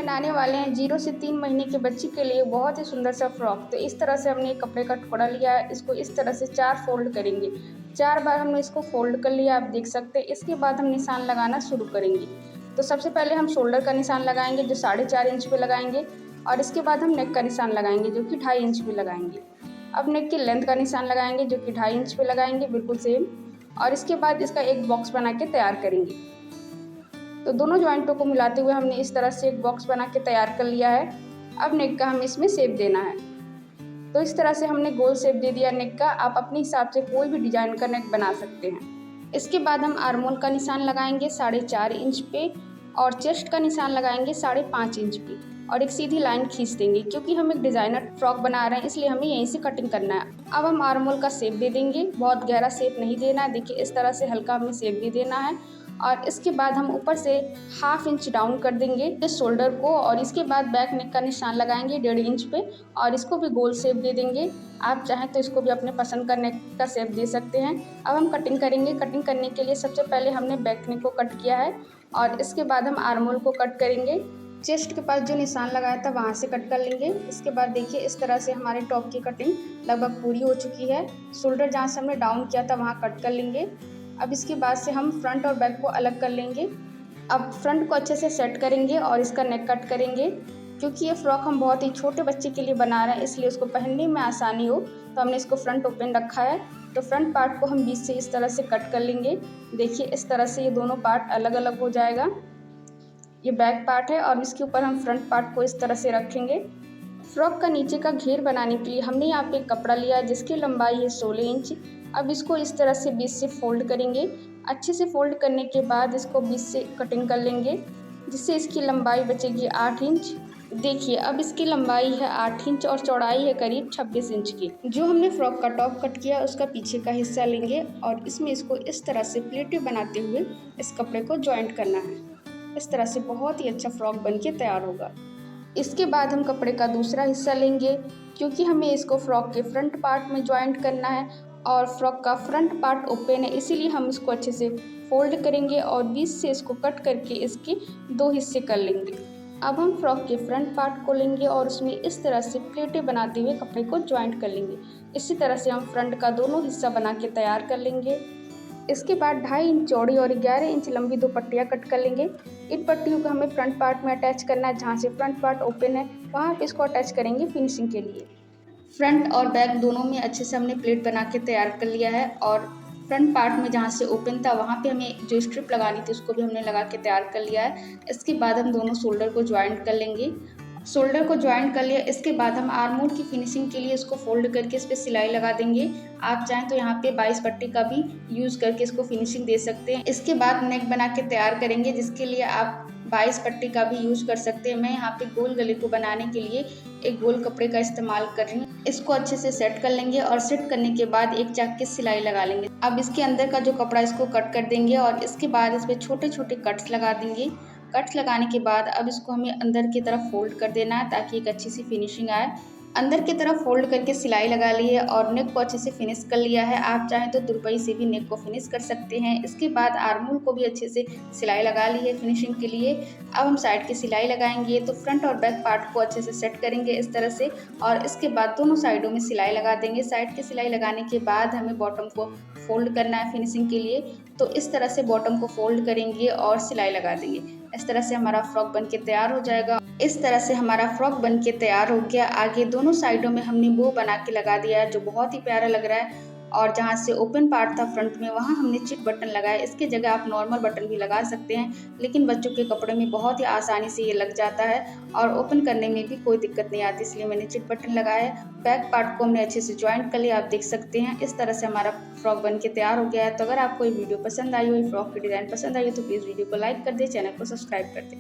बनाने वाले हैं 0 से 3 महीने के बच्ची के लिए बहुत ही सुंदर सा फ्रॉक। तो इस तरह से हमने कपड़े का टुकड़ा लिया है, इसको इस तरह से 4 फोल्ड करेंगे। 4 बार हमने इसको फोल्ड कर लिया, आप देख सकते हैं। इसके बाद हम निशान लगाना शुरू करेंगे। तो सबसे पहले हम शोल्डर का निशान लगाएंगे जो 4.5 इंच पे लगाएंगे, और इसके बाद हम नेक का निशान लगाएंगे जो कि 2.5 इंच पे लगाएंगे। अब नेक की लेंथ का निशान लगाएंगे जो कि 2.5 इंच पे लगाएंगे, बिल्कुल सेम। और इसके बाद इसका एक बॉक्स बना के तैयार करेंगे। तो दोनों जॉइंटों को मिलाते हुए हमने इस तरह से एक बॉक्स बना के तैयार कर लिया है। अब नेक का हमें इसमें शेप देना है। तो इस तरह से हमने गोल शेप दे दिया नेक का। आप अपने हिसाब से कोई भी डिजाइन का नेक बना सकते हैं। इसके बाद हम आर्म होल का निशान लगाएंगे 4.5 इंच पे, और चेस्ट का निशान लगाएंगे 5.5 इंच पे, और एक सीधी लाइन खींच देंगे क्योंकि हम एक डिजाइनर फ्रॉक बना रहे हैं, इसलिए हमें यहीं से कटिंग करना है। अब हम आर्म होल का शेप दे देंगे। बहुत गहरा शेप नहीं देना है, देखिए इस तरह से हल्का हमें शेप दे देना है। और इसके बाद हम ऊपर से 1/2 इंच डाउन कर देंगे इस शोल्डर को, और इसके बाद बैक नेक का निशान लगाएंगे 1.5 इंच पे, और इसको भी गोल शेप दे देंगे। आप चाहें तो इसको भी अपने पसंद का नेक का शेप दे सकते हैं। अब हम कटिंग करेंगे। कटिंग करने के लिए सबसे पहले हमने बैक नेक को कट किया है, और इसके बाद हम आर्म होल को कट करेंगे। चेस्ट के पास जो निशान लगाया था वहाँ से कट कर लेंगे। इसके बाद देखिए इस तरह से हमारे टॉप की कटिंग लगभग पूरी हो चुकी है। शोल्डर जहाँ से हमने डाउन किया था वहाँ कट कर लेंगे। अब इसके बाद से हम फ्रंट और बैक को अलग कर लेंगे। अब फ्रंट को अच्छे से सेट करेंगे और इसका नेक कट करेंगे। क्योंकि ये फ्रॉक हम बहुत ही छोटे बच्चे के लिए बना रहे हैं, इसलिए उसको पहनने में आसानी हो तो हमने इसको फ्रंट ओपन रखा है। तो फ्रंट पार्ट को हम बीच से इस तरह से कट कर लेंगे। देखिए इस तरह से ये दोनों पार्ट अलग अलग हो जाएगा। ये बैक पार्ट है और इसके ऊपर हम फ्रंट पार्ट को इस तरह से रखेंगे। फ्रॉक का नीचे का घेर बनाने के लिए हमने यहाँ पे कपड़ा लिया है जिसकी लंबाई है 16 इंच। अब इसको इस तरह से बीच से फोल्ड करेंगे। अच्छे से फोल्ड करने के बाद इसको बीच से कटिंग कर लेंगे, जिससे इसकी लंबाई बचेगी 8 इंच। देखिए अब इसकी लंबाई है 8 इंच और चौड़ाई है करीब 26 इंच की। जो हमने फ्रॉक का टॉप कट किया उसका पीछे का हिस्सा लेंगे और इसमें इसको इस तरह से प्लेटें बनाते हुए इस कपड़े को जॉइंट करना है। इस तरह से बहुत ही अच्छा फ्रॉक बन के तैयार होगा। इसके बाद हम कपड़े का दूसरा हिस्सा लेंगे, क्योंकि हमें इसको फ्रॉक के फ्रंट पार्ट में जॉइंट करना है और फ्रॉक का फ्रंट पार्ट ओपन है, इसीलिए हम इसको अच्छे से फोल्ड करेंगे और बीच से इसको कट करके इसके 2 हिस्से कर लेंगे। अब हम फ्रॉक के फ्रंट पार्ट को लेंगे और उसमें इस तरह से प्लेटें बनाते हुए कपड़े को जॉइंट कर लेंगे। इसी तरह से हम फ्रंट का दोनों हिस्सा बना के तैयार कर लेंगे। इसके बाद 2.5 इंच चौड़ी और 11 इंच लंबी 2 पट्टियाँ कट कर लेंगे। इन पट्टियों को हमें फ्रंट पार्ट में अटैच करना है। जहाँ से फ्रंट पार्ट ओपन है वहाँ पे इसको अटैच करेंगे फिनिशिंग के लिए। फ्रंट और बैक दोनों में अच्छे से हमने प्लेट बना के तैयार कर लिया है, और फ्रंट पार्ट में जहाँ से ओपन था वहाँ पे हमें जो स्ट्रिप लगानी थी उसको भी हमने लगा के तैयार कर लिया है। इसके बाद हम दोनों शोल्डर को ज्वाइंट कर लेंगे। शोल्डर को ज्वाइंट कर लिया, इसके बाद हम आर्म होल की फिनिशिंग के लिए इसको फोल्ड करके इस पर सिलाई लगा देंगे। आप चाहें तो यहाँ पे 22 पट्टी का भी यूज़ करके इसको फिनिशिंग दे सकते हैं। इसके बाद नेक बना के तैयार करेंगे, जिसके लिए आप 22 पट्टी का भी यूज़ कर सकते हैं। मैं यहाँ पे गोल गले को बनाने के लिए एक गोल कपड़े का इस्तेमाल कर रही हूँ। इसको अच्छे से सेट कर लेंगे और सेट करने के बाद एक चाक की सिलाई लगा लेंगे। अब इसके अंदर का जो कपड़ा इसको कट कर देंगे और इसके बाद इस पर छोटे छोटे कट्स लगा देंगे। कट्स लगाने के बाद अब इसको हमें अंदर की तरफ फोल्ड कर देना है ताकि एक अच्छी सी फिनिशिंग आए। अंदर की तरफ फोल्ड करके सिलाई लगा ली है और नेक को अच्छे से फिनिश कर लिया है। आप चाहें तो तुरपाई से भी नेक को फिनिश कर सकते हैं। इसके बाद आर्म होल को भी अच्छे से सिलाई लगा ली है फिनिशिंग के लिए। अब हम साइड की सिलाई लगाएंगे। तो फ्रंट और बैक पार्ट को अच्छे से सेट करेंगे इस तरह से, और इसके बाद दोनों साइडों में सिलाई लगा देंगे। साइड की सिलाई लगाने के बाद हमें बॉटम को फोल्ड करना है फिनिशिंग के लिए। तो इस तरह से बॉटम को फोल्ड करेंगे और सिलाई लगा देंगे। इस तरह से हमारा फ्रॉक बन के तैयार हो जाएगा। इस तरह से हमारा फ्रॉक बन के तैयार हो गया। आगे दोनों साइडों में हमने बो बना के लगा दिया है जो बहुत ही प्यारा लग रहा है। और जहाँ से ओपन पार्ट था फ्रंट में वहाँ हमने चिट बटन लगाया। इसकी जगह आप नॉर्मल बटन भी लगा सकते हैं, लेकिन बच्चों के कपड़े में बहुत ही आसानी से ये लग जाता है और ओपन करने में भी कोई दिक्कत नहीं आती, इसलिए मैंने चिट बटन लगाया है। बैक पार्ट को हमने अच्छे से ज्वाइंट कर लिया, आप देख सकते हैं। इस तरह से हमारा फ्रॉक बन के तैयार हो गया है। तो अगर आपको ये वीडियो पसंद आई हो, फ्रॉक की डिज़ाइन पसंद आई हो, तो प्लीज़ वीडियो को लाइक कर दें, चैनल को सब्सक्राइब कर दें।